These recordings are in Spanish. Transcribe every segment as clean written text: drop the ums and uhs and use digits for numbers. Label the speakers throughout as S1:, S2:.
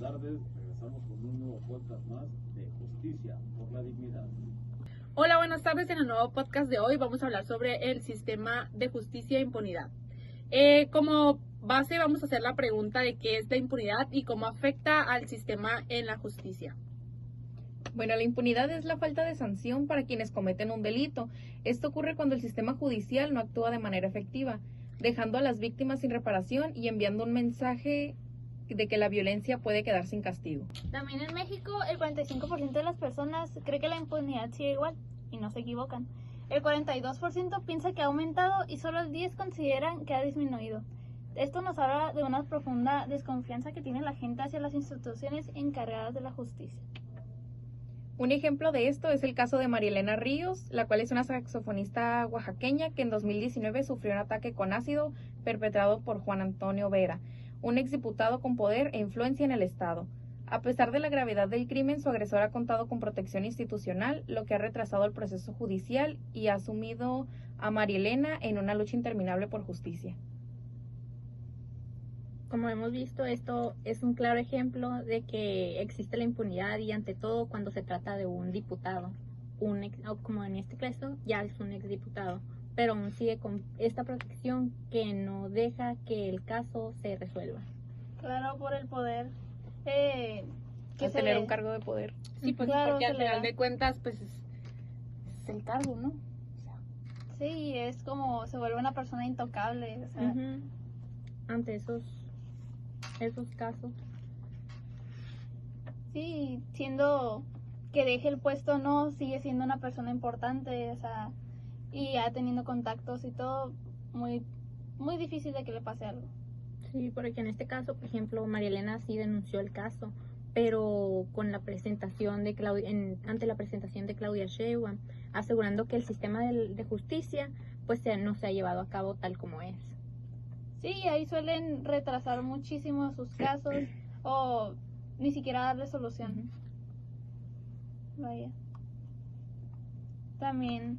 S1: tardes. Regresamos con un nuevo podcast más de Justicia por la Dignidad.
S2: Hola, buenas tardes. En el nuevo podcast de hoy vamos a hablar sobre el sistema de justicia e impunidad. Como base vamos a hacer la pregunta de qué es la impunidad y cómo afecta al sistema en la justicia.
S3: Bueno, la impunidad es la falta de sanción para quienes cometen un delito. Esto ocurre cuando el sistema judicial no actúa de manera efectiva, dejando a las víctimas sin reparación y enviando un mensaje de que la violencia puede quedar sin castigo.
S4: También en México, el 45% de las personas cree que la impunidad sigue igual, y no se equivocan. El 42% piensa que ha aumentado y solo el 10% consideran que ha disminuido. Esto nos habla de una profunda desconfianza que tiene la gente hacia las instituciones encargadas de la justicia.
S3: Un ejemplo de esto es el caso de María Elena Ríos, la cual es una saxofonista oaxaqueña que en 2019 sufrió un ataque con ácido perpetrado por Juan Antonio Vera, un exdiputado con poder e influencia en el Estado. A pesar de la gravedad del crimen, su agresor ha contado con protección institucional, lo que ha retrasado el proceso judicial y ha sumido a María Elena en una lucha interminable por justicia.
S5: Como hemos visto, esto es un claro ejemplo de que existe la impunidad y ante todo cuando se trata de un diputado, como en este caso ya es un exdiputado, pero aún sigue con esta protección que no deja que el caso se resuelva.
S4: Claro, por el poder.
S3: Al tener un cargo de poder.
S2: Sí, pues
S4: Claro,
S2: porque al
S4: se le
S2: final
S4: da.
S2: de cuentas pues es el cargo, ¿no?
S4: Sí, es como se vuelve una persona intocable. O sea,
S5: Ante esos casos.
S4: sí, siendo que deje el puesto, no, sigue siendo una persona importante, o sea, y ya teniendo contactos y todo, muy, muy difícil de que le pase algo.
S5: Sí, porque en este caso, por ejemplo, María Elena sí denunció el caso, pero con la presentación de ante la presentación de Claudia Sheinbaum, asegurando que el sistema de justicia pues no se ha llevado a cabo tal como es.
S4: Sí, ahí suelen retrasar muchísimo sus casos o ni siquiera darle solución. Vaya. También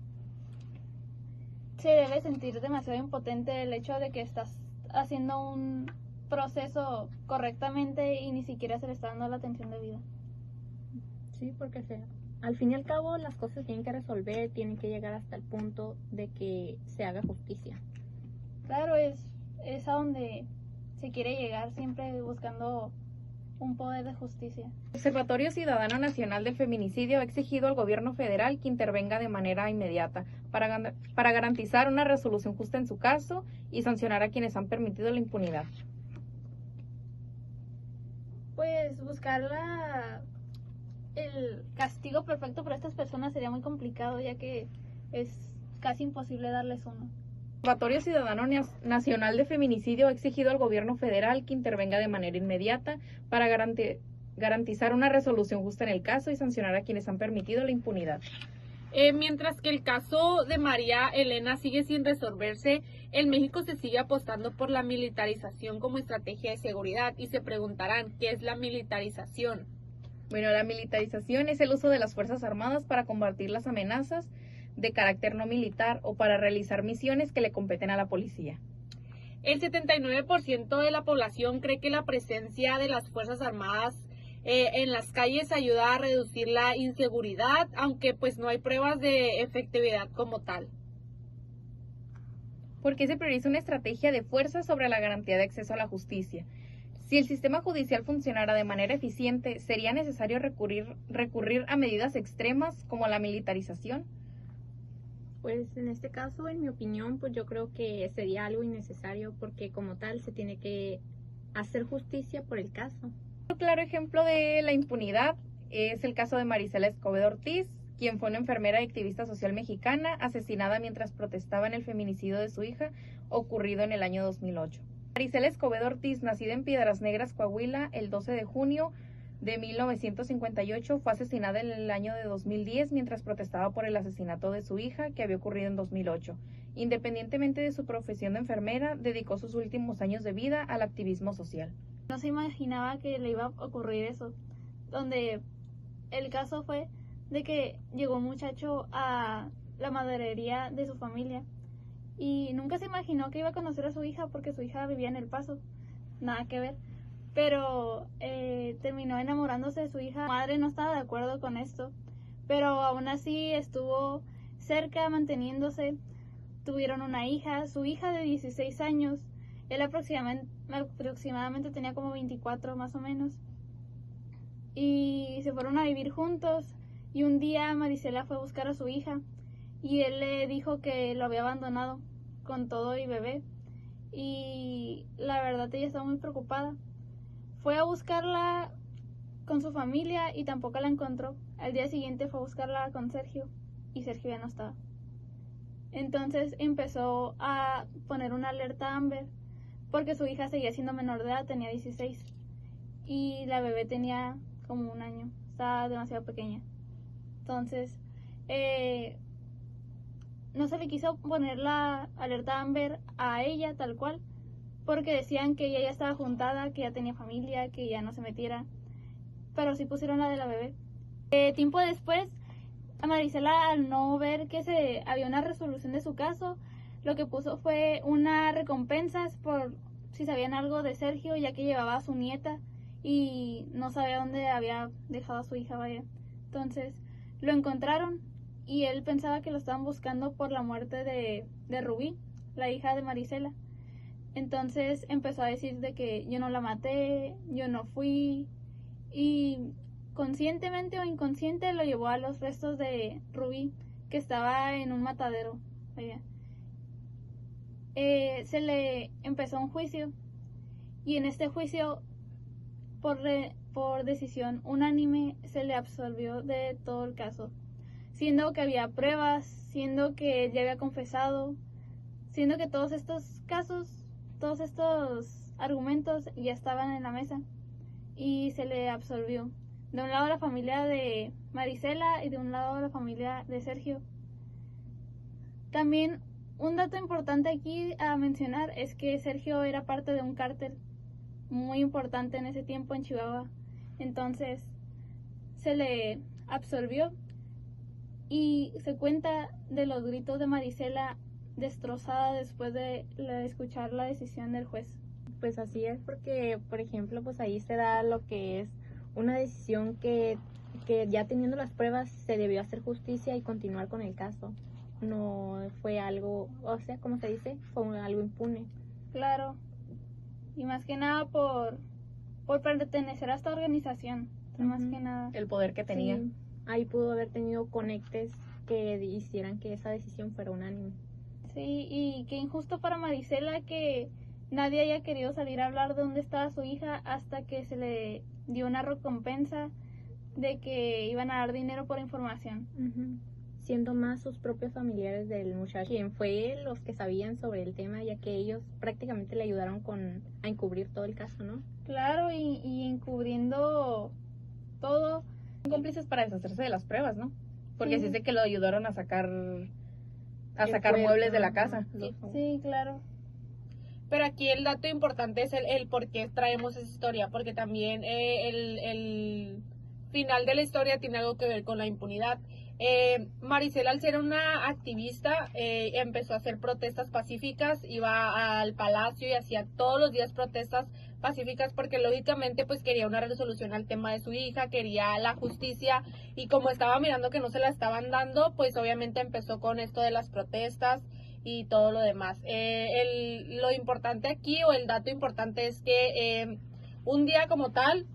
S4: se debe sentir demasiado impotente el hecho de que estás haciendo un proceso correctamente y ni siquiera se le está dando la atención debida.
S5: Sí, porque al fin y al cabo las cosas tienen que resolver, tienen que llegar hasta el punto de que se haga justicia.
S4: Claro, es a donde se quiere llegar, siempre buscando un poder de justicia.
S3: El Observatorio Ciudadano Nacional del Feminicidio ha exigido al gobierno federal que intervenga de manera inmediata para garantizar una resolución justa en su caso y sancionar a quienes han permitido la impunidad.
S4: Pues buscar el castigo perfecto para estas personas sería muy complicado, ya que es casi imposible darles uno.
S3: El Observatorio Ciudadano Nacional de Feminicidio ha exigido al gobierno federal que intervenga de manera inmediata para garantizar una resolución justa en el caso y sancionar a quienes han permitido la impunidad.
S2: Mientras que el caso de María Elena sigue sin resolverse, en México se sigue apostando por la militarización como estrategia de seguridad y se preguntarán, ¿qué es la militarización?
S3: Bueno, la militarización es el uso de las Fuerzas Armadas para combatir las amenazas de carácter no militar o para realizar misiones que le competen a la policía.
S2: El 79% de la población cree que la presencia de las Fuerzas Armadas en las calles ayuda a reducir la inseguridad, aunque pues no hay pruebas de efectividad como tal.
S3: ¿Por qué se prioriza una estrategia de fuerza sobre la garantía de acceso a la justicia? Si el sistema judicial funcionara de manera eficiente, ¿sería necesario recurrir a medidas extremas como la militarización?
S5: Pues en este caso, en mi opinión, pues yo creo que sería algo innecesario porque como tal se tiene que hacer justicia por el caso.
S3: Un claro ejemplo de la impunidad es el caso de Marisela Escobedo Ortiz, quien fue una enfermera y activista social mexicana asesinada mientras protestaba en el feminicidio de su hija ocurrido en el año 2008. Marisela Escobedo Ortiz, nacida en Piedras Negras, Coahuila, el 12 de junio de 1958, fue asesinada en el año de 2010 mientras protestaba por el asesinato de su hija que había ocurrido en 2008. Independientemente de su profesión de enfermera, dedicó sus últimos años de vida al activismo social.
S4: No se imaginaba que le iba a ocurrir eso, donde el caso fue de que llegó un muchacho a la maderería de su familia y nunca se imaginó que iba a conocer a su hija porque su hija vivía en El Paso, nada que ver, pero terminó enamorándose de su hija. Su madre no estaba de acuerdo con esto, pero aún así estuvo cerca, manteniéndose. Tuvieron una hija, su hija de 16 años. Él aproximadamente tenía como 24 más o menos. Y se fueron a vivir juntos. Y un día Marisela fue a buscar a su hija y él le dijo que lo había abandonado con todo y bebé. Y la verdad ella estaba muy preocupada. Fue a buscarla con su familia y tampoco la encontró. Al día siguiente fue a buscarla con Sergio y Sergio ya no estaba. Entonces empezó a poner una alerta Amber porque su hija seguía siendo menor de edad, tenía 16 y la bebé tenía como 1 año, estaba demasiado pequeña. Entonces no se le quiso poner la alerta Amber a ella tal cual porque decían que ella ya estaba juntada, que ya tenía familia, que ya no se metiera, pero sí pusieron la de la bebé. Tiempo después, a Marisela, al no ver que había una resolución de su caso, lo que puso fue una recompensa por si sabían algo de Sergio, ya que llevaba a su nieta y no sabía dónde había dejado a su hija, vaya. Entonces lo encontraron y él pensaba que lo estaban buscando por la muerte de Rubí, la hija de Marisela. Entonces empezó a decir de que yo no la maté, yo no fui, y conscientemente o inconsciente lo llevó a los restos de Rubí, que estaba en un matadero. Vaya. Se le empezó un juicio y en este juicio por decisión unánime se le absolvió de todo el caso, siendo que había pruebas, siendo que él ya había confesado, siendo que todos estos casos, todos estos argumentos ya estaban en la mesa y se le absolvió. De un lado la familia de Marisela y de un lado la familia de Sergio. También un dato importante aquí a mencionar es que Sergio era parte de un cártel muy importante en ese tiempo en Chihuahua. Entonces se le absolvió y se cuenta de los gritos de Marisela destrozada después de escuchar la decisión del juez.
S5: Pues así es, porque por ejemplo pues ahí se da lo que es una decisión que ya teniendo las pruebas se debió hacer justicia y continuar con el caso. No fue algo, o sea, como se dice, fue algo impune.
S4: Claro, y más que nada por pertenecer a esta organización, más que nada.
S3: El poder que tenía.
S5: Sí, ahí pudo haber tenido conectes que hicieran que esa decisión fuera unánime.
S4: Sí, y qué injusto para Marisela que nadie haya querido salir a hablar de dónde estaba su hija hasta que se le dio una recompensa de que iban a dar dinero por información.
S5: Siendo más sus propios familiares del muchacho, quien fue los que sabían sobre el tema, ya que ellos prácticamente le ayudaron a encubrir todo el caso, ¿no?
S4: Claro, y encubriendo todo.
S3: Son cómplices para deshacerse de las pruebas, ¿no? Porque
S4: Sí.
S3: sí sé que lo ayudaron a sacar
S5: El
S3: muebles de la
S5: cuerpo,
S3: casa.
S4: Sí, claro.
S2: Pero aquí el dato importante es el por qué traemos esa historia, porque también el final de la historia tiene algo que ver con la impunidad. Marisela, al ser una activista, empezó a hacer protestas pacíficas, iba al palacio y hacía todos los días protestas pacíficas porque lógicamente pues quería una resolución al tema de su hija, quería la justicia, y como estaba mirando que no se la estaban dando, pues obviamente empezó con esto de las protestas y todo lo demás. Lo importante aquí, o el dato importante, es que un día como tal